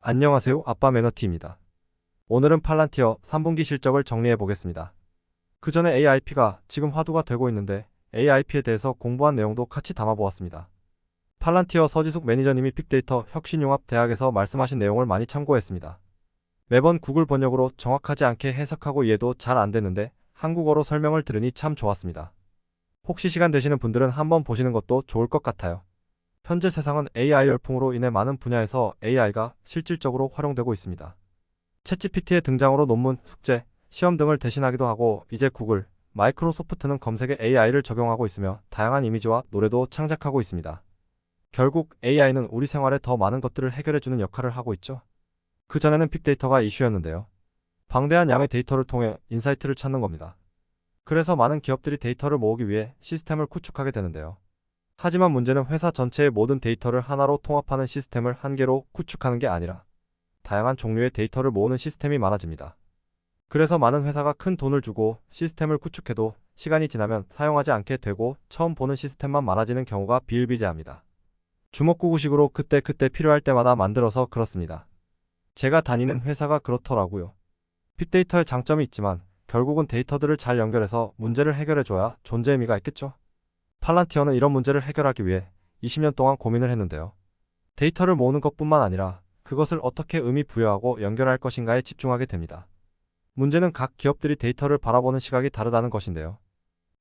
안녕하세요. 아빠 매너티입니다. 오늘은 팔란티어 3분기 실적을 정리해 보겠습니다. 그 전에 AIP가 지금 화두가 되고 있는데 AIP에 대해서 공부한 내용도 같이 담아 보았습니다. 팔란티어 서지숙 매니저님이 빅데이터 혁신융합대학에서 말씀하신 내용을 많이 참고했습니다. 매번 구글 번역으로 정확하지 않게 해석하고 이해도 잘 안 됐는데 한국어로 설명을 들으니 참 좋았습니다. 혹시 시간 되시는 분들은 한번 보시는 것도 좋을 것 같아요. 현재 세상은 AI 열풍으로 인해 많은 분야에서 AI가 실질적으로 활용되고 있습니다. 챗GPT의 등장으로 논문, 숙제, 시험 등을 대신하기도 하고 이제 구글, 마이크로소프트는 검색에 AI를 적용하고 있으며 다양한 이미지와 노래도 창작하고 있습니다. 결국 AI는 우리 생활에 더 많은 것들을 해결해주는 역할을 하고 있죠. 그전에는 빅데이터가 이슈였는데요. 방대한 양의 데이터를 통해 인사이트를 찾는 겁니다. 그래서 많은 기업들이 데이터를 모으기 위해 시스템을 구축하게 되는데요. 하지만 문제는 회사 전체의 모든 데이터를 하나로 통합하는 시스템을 한 개로 구축하는 게 아니라 다양한 종류의 데이터를 모으는 시스템이 많아집니다. 그래서 많은 회사가 큰 돈을 주고 시스템을 구축해도 시간이 지나면 사용하지 않게 되고 처음 보는 시스템만 많아지는 경우가 비일비재합니다. 주먹구구식으로 그때그때 필요할 때마다 만들어서 그렇습니다. 제가 다니는 회사가 그렇더라고요. 빅데이터의 장점이 있지만 결국은 데이터들을 잘 연결해서 문제를 해결해줘야 존재 의미가 있겠죠. 팔란티어는 이런 문제를 해결하기 위해 20년 동안 고민을 했는데요. 데이터를 모으는 것뿐만 아니라 그것을 어떻게 의미 부여하고 연결할 것인가에 집중하게 됩니다. 문제는 각 기업들이 데이터를 바라보는 시각이 다르다는 것인데요.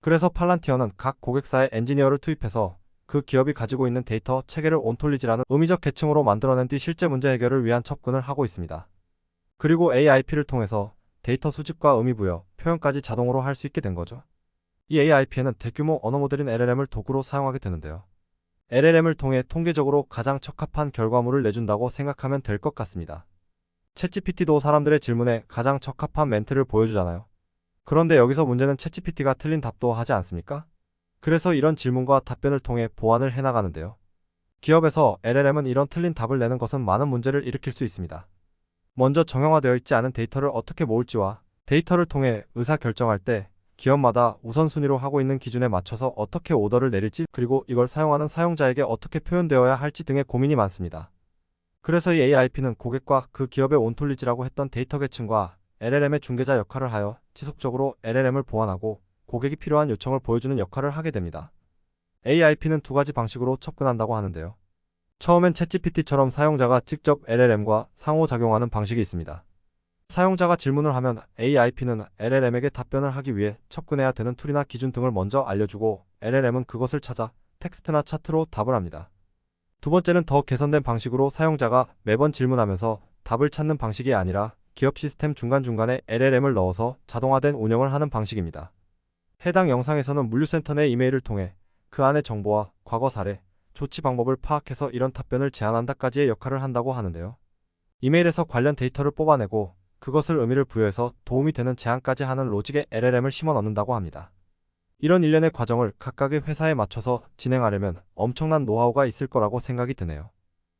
그래서 팔란티어는 각 고객사의 엔지니어를 투입해서 그 기업이 가지고 있는 데이터 체계를 온톨리지라는 의미적 계층으로 만들어낸 뒤 실제 문제 해결을 위한 접근을 하고 있습니다. 그리고 AIP를 통해서 데이터 수집과 의미 부여, 표현까지 자동으로 할 수 있게 된 거죠. 이 AIP에는 대규모 언어 모델인 LLM을 도구로 사용하게 되는데요. LLM을 통해 통계적으로 가장 적합한 결과물을 내준다고 생각하면 될 것 같습니다. 챗GPT도 사람들의 질문에 가장 적합한 멘트를 보여주잖아요. 그런데 여기서 문제는 챗GPT가 틀린 답도 하지 않습니까? 그래서 이런 질문과 답변을 통해 보완을 해나가는데요. 기업에서 LLM은 이런 틀린 답을 내는 것은 많은 문제를 일으킬 수 있습니다. 먼저 정형화되어 있지 않은 데이터를 어떻게 모을지와 데이터를 통해 의사 결정할 때 기업마다 우선순위로 하고 있는 기준에 맞춰서 어떻게 오더를 내릴지 그리고 이걸 사용하는 사용자에게 어떻게 표현되어야 할지 등의 고민이 많습니다. 그래서 이 AIP는 고객과 그 기업의 온톨리지라고 했던 데이터 계층과 LLM의 중개자 역할을 하여 지속적으로 LLM을 보완하고 고객이 필요한 요청을 보여주는 역할을 하게 됩니다. AIP는 두 가지 방식으로 접근한다고 하는데요. 처음엔 챗GPT처럼 사용자가 직접 LLM과 상호작용하는 방식이 있습니다. 사용자가 질문을 하면 AIP는 LLM에게 답변을 하기 위해 접근해야 되는 툴이나 기준 등을 먼저 알려주고 LLM은 그것을 찾아 텍스트나 차트로 답을 합니다. 두 번째는 더 개선된 방식으로 사용자가 매번 질문하면서 답을 찾는 방식이 아니라 기업 시스템 중간중간에 LLM을 넣어서 자동화된 운영을 하는 방식입니다. 해당 영상에서는 물류센터 내 이메일을 통해 그 안의 정보와 과거 사례, 조치 방법을 파악해서 이런 답변을 제안한다까지의 역할을 한다고 하는데요. 이메일에서 관련 데이터를 뽑아내고 그것을 의미를 부여해서 도움이 되는 제안까지 하는 로직에 LLM을 심어 넣는다고 합니다. 이런 일련의 과정을 각각의 회사에 맞춰서 진행하려면 엄청난 노하우가 있을 거라고 생각이 드네요.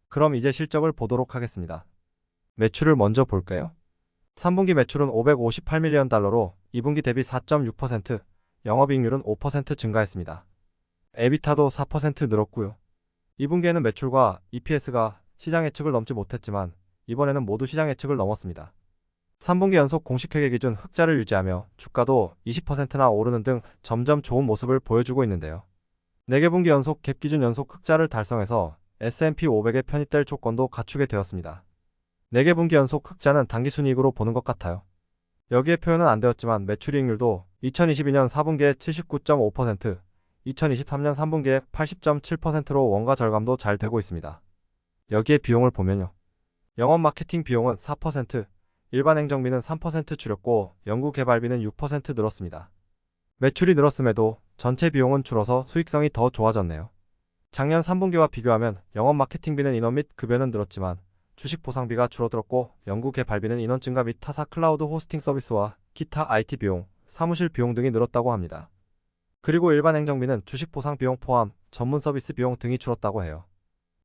그럼 이제 실적을 보도록 하겠습니다. 매출을 먼저 볼까요? 3분기 매출은 558밀리언 달러로 2분기 대비 4.6%, 영업이익률은 5% 증가했습니다. 에비타도 4% 늘었고요. 2분기에는 매출과 EPS가 시장 예측을 넘지 못했지만 이번에는 모두 시장 예측을 넘었습니다. 3분기 연속 공식회계 기준 흑자를 유지하며 주가도 20%나 오르는 등 점점 좋은 모습을 보여주고 있는데요. 4개 분기 연속 갭 기준 연속 흑자를 달성해서 S&P 500에 편입될 조건도 갖추게 되었습니다. 4개 분기 연속 흑자는 단기순이익으로 보는 것 같아요. 여기에 표현은 안 되었지만 매출이익률도 2022년 4분기에 79.5%, 2023년 3분기에 80.7%로 원가 절감도 잘 되고 있습니다. 여기에 비용을 보면요. 영업 마케팅 비용은 4%, 일반 행정비는 3% 줄였고 연구개발비는 6% 늘었습니다. 매출이 늘었음에도 전체 비용은 줄어서 수익성이 더 좋아졌네요. 작년 3분기와 비교하면 영업 마케팅비는 인원 및 급여는 늘었지만 주식 보상비가 줄어들었고 연구개발비는 인원 증가 및 타사 클라우드 호스팅 서비스와 기타 IT 비용, 사무실 비용 등이 늘었다고 합니다. 그리고 일반 행정비는 주식 보상 비용 포함 전문 서비스 비용 등이 줄었다고 해요.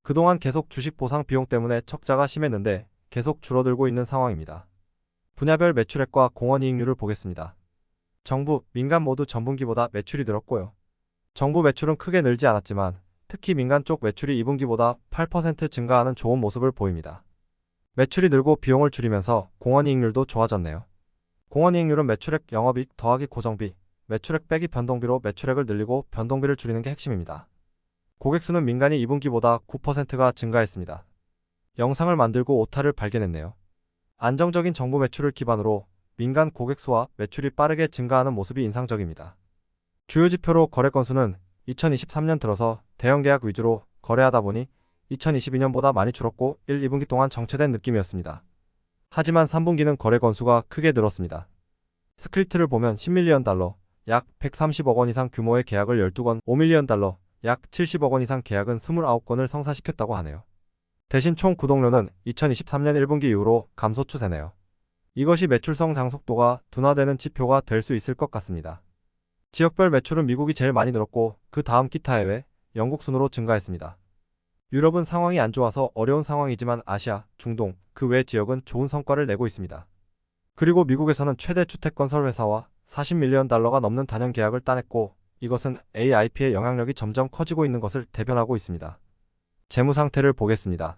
그동안 계속 주식 보상 비용 때문에 적자가 심했는데 계속 줄어들고 있는 상황입니다. 분야별 매출액과 공원이익률을 보겠습니다. 정부, 민간 모두 전분기보다 매출이 늘었고요. 정부 매출은 크게 늘지 않았지만 특히 민간 쪽 매출이 2분기보다 8% 증가하는 좋은 모습을 보입니다. 매출이 늘고 비용을 줄이면서 공원이익률도 좋아졌네요. 공원이익률은 매출액 영업이익 더하기 고정비, 매출액 빼기 변동비로 매출액을 늘리고 변동비를 줄이는 게 핵심입니다. 고객 수는 민간이 2분기보다 9%가 증가했습니다. 영상을 만들고 오타를 발견했네요. 안정적인 정부 매출을 기반으로 민간 고객 수와 매출이 빠르게 증가하는 모습이 인상적입니다. 주요 지표로 거래 건수는 2023년 들어서 대형 계약 위주로 거래하다 보니 2022년보다 많이 줄었고 1, 2분기 동안 정체된 느낌이었습니다. 하지만 3분기는 거래 건수가 크게 늘었습니다. 스크립트를 보면 10밀리언 달러, 약 130억 원 이상 규모의 계약을 12건, 5밀리언 달러, 약 70억 원 이상 계약은 29건을 성사시켰다고 하네요. 대신 총 구독료는 2023년 1분기 이후로 감소 추세네요. 이것이 매출성 장속도가 둔화되는 지표가 될 수 있을 것 같습니다. 지역별 매출은 미국이 제일 많이 늘었고 그 다음 기타 해외, 영국 순으로 증가했습니다. 유럽은 상황이 안 좋아서 어려운 상황이지만 아시아, 중동, 그 외 지역은 좋은 성과를 내고 있습니다. 그리고 미국에서는 최대 주택건설 회사와 40밀리언 달러가 넘는 단연 계약을 따냈고 이것은 AIP의 영향력이 점점 커지고 있는 것을 대변하고 있습니다. 재무 상태를 보겠습니다.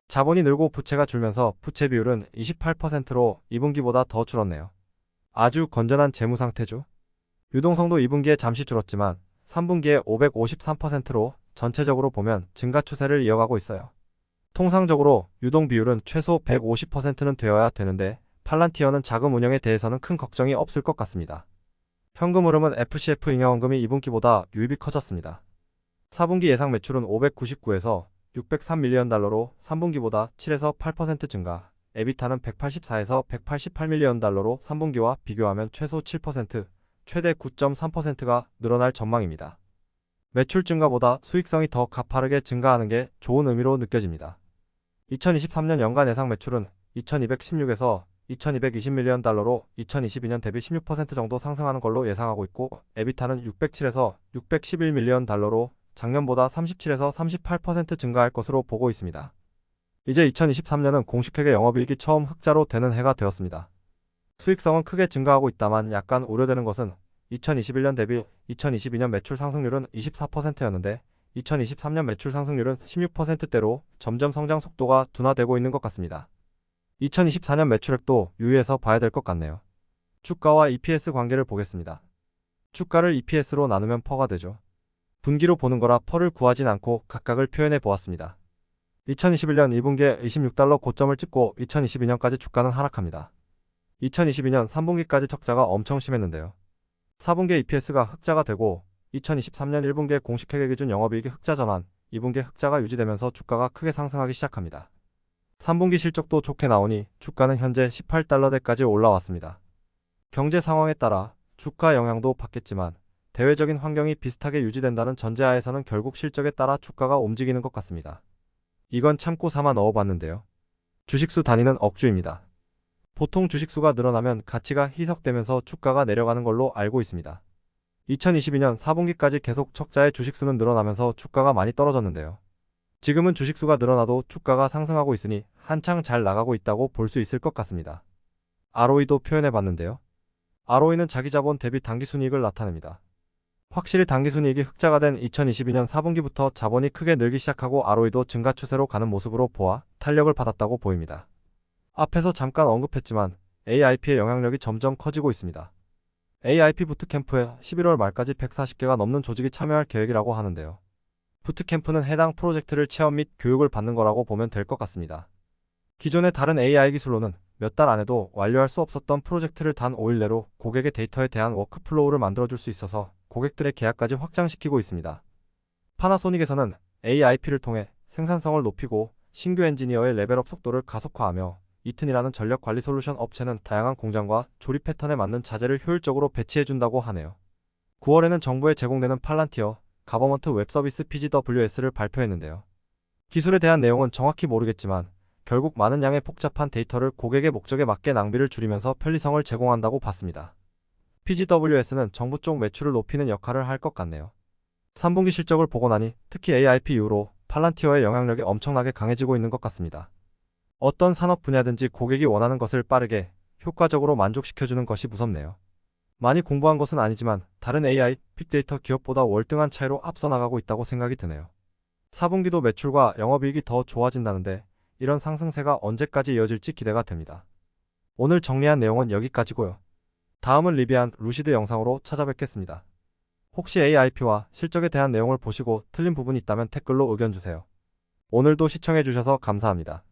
자본이 늘고 부채가 줄면서 부채 비율은 28%로 2분기보다 더 줄었네요. 아주 건전한 재무 상태죠. 유동성도 2분기에 잠시 줄었지만 3분기에 553%로 전체적으로 보면 증가 추세를 이어가고 있어요. 통상적으로 유동 비율은 최소 150%는 되어야 되는데 팔란티어는 자금 운영에 대해서는 큰 걱정이 없을 것 같습니다. 현금 흐름은 FCF 잉여원금이 2분기보다 유입이 커졌습니다. 4분기 예상 매출은 599에서 603밀리언 달러로 3분기보다 7에서 8% 증가, 에비타는 184에서 188밀리언 달러로 3분기와 비교하면 최소 7%, 최대 9.3%가 늘어날 전망입니다. 매출 증가보다 수익성이 더 가파르게 증가하는 게 좋은 의미로 느껴집니다. 2023년 연간 예상 매출은 2216에서 2220밀리언 달러로 2022년 대비 16% 정도 상승하는 걸로 예상하고 있고 에비타는 607에서 611밀리언 달러로 작년보다 37에서 38% 증가할 것으로 보고 있습니다. 이제 2023년은 공식회계 영업이익이 처음 흑자로 되는 해가 되었습니다. 수익성은 크게 증가하고 있다만 약간 우려되는 것은 2021년 대비 2022년 매출 상승률은 24%였는데 2023년 매출 상승률은 16%대로 점점 성장 속도가 둔화되고 있는 것 같습니다. 2024년 매출액도 유의해서 봐야 될 것 같네요. 주가와 EPS 관계를 보겠습니다. 주가를 EPS로 나누면 퍼가 되죠. 분기로 보는 거라 퍼를 구하진 않고 각각을 표현해 보았습니다. 2021년 2분기에 26달러 고점을 찍고 2022년까지 주가는 하락합니다. 2022년 3분기까지 적자가 엄청 심했는데요. 4분기에 EPS가 흑자가 되고 2023년 1분기에 공식회계 기준 영업이익이 흑자 전환, 2분기에 흑자가 유지되면서 주가가 크게 상승하기 시작합니다. 3분기 실적도 좋게 나오니 주가는 현재 18달러대까지 올라왔습니다. 경제 상황에 따라 주가 영향도 받겠지만 대외적인 환경이 비슷하게 유지된다는 전제하에서는 결국 실적에 따라 주가가 움직이는 것 같습니다. 이건 참고 삼아 넣어봤는데요. 주식수 단위는 억주입니다. 보통 주식수가 늘어나면 가치가 희석되면서 주가가 내려가는 걸로 알고 있습니다. 2022년 4분기까지 계속 적자의 주식수는 늘어나면서 주가가 많이 떨어졌는데요. 지금은 주식수가 늘어나도 주가가 상승하고 있으니 한창 잘 나가고 있다고 볼 수 있을 것 같습니다. ROE도 표현해봤는데요. ROE는 자기자본 대비 당기순이익을 나타냅니다. 확실히 당기순이익이 흑자가 된 2022년 4분기부터 자본이 크게 늘기 시작하고 ROE도 증가 추세로 가는 모습으로 보아 탄력을 받았다고 보입니다. 앞에서 잠깐 언급했지만 AIP의 영향력이 점점 커지고 있습니다. AIP 부트캠프에 11월 말까지 140개가 넘는 조직이 참여할 계획이라고 하는데요. 부트캠프는 해당 프로젝트를 체험 및 교육을 받는 거라고 보면 될 것 같습니다. 기존의 다른 AI 기술로는 몇 달 안에도 완료할 수 없었던 프로젝트를 단 5일 내로 고객의 데이터에 대한 워크플로우를 만들어줄 수 있어서 고객들의 계약까지 확장시키고 있습니다. 파나소닉에서는 AIP를 통해 생산성을 높이고 신규 엔지니어의 레벨업 속도를 가속화하며 이튼이라는 전력관리 솔루션 업체는 다양한 공장과 조립 패턴에 맞는 자재를 효율적으로 배치해준다고 하네요. 9월에는 정부에 제공되는 팔란티어 가버먼트 웹서비스 PGWS를 발표했는데요. 기술에 대한 내용은 정확히 모르겠지만 결국 많은 양의 복잡한 데이터를 고객의 목적에 맞게 낭비를 줄이면서 편리성을 제공한다고 봤습니다. PGWS는 정부 쪽 매출을 높이는 역할을 할 것 같네요. 3분기 실적을 보고 나니 특히 AIP 이후로 팔란티어의 영향력이 엄청나게 강해지고 있는 것 같습니다. 어떤 산업 분야든지 고객이 원하는 것을 빠르게, 효과적으로 만족시켜주는 것이 무섭네요. 많이 공부한 것은 아니지만 다른 AI, 빅데이터 기업보다 월등한 차이로 앞서 나가고 있다고 생각이 드네요. 4분기도 매출과 영업이익이 더 좋아진다는데 이런 상승세가 언제까지 이어질지 기대가 됩니다. 오늘 정리한 내용은 여기까지고요. 다음은 리비안 루시드 영상으로 찾아뵙겠습니다. 혹시 AIP와 실적에 대한 내용을 보시고 틀린 부분이 있다면 댓글로 의견 주세요. 오늘도 시청해주셔서 감사합니다.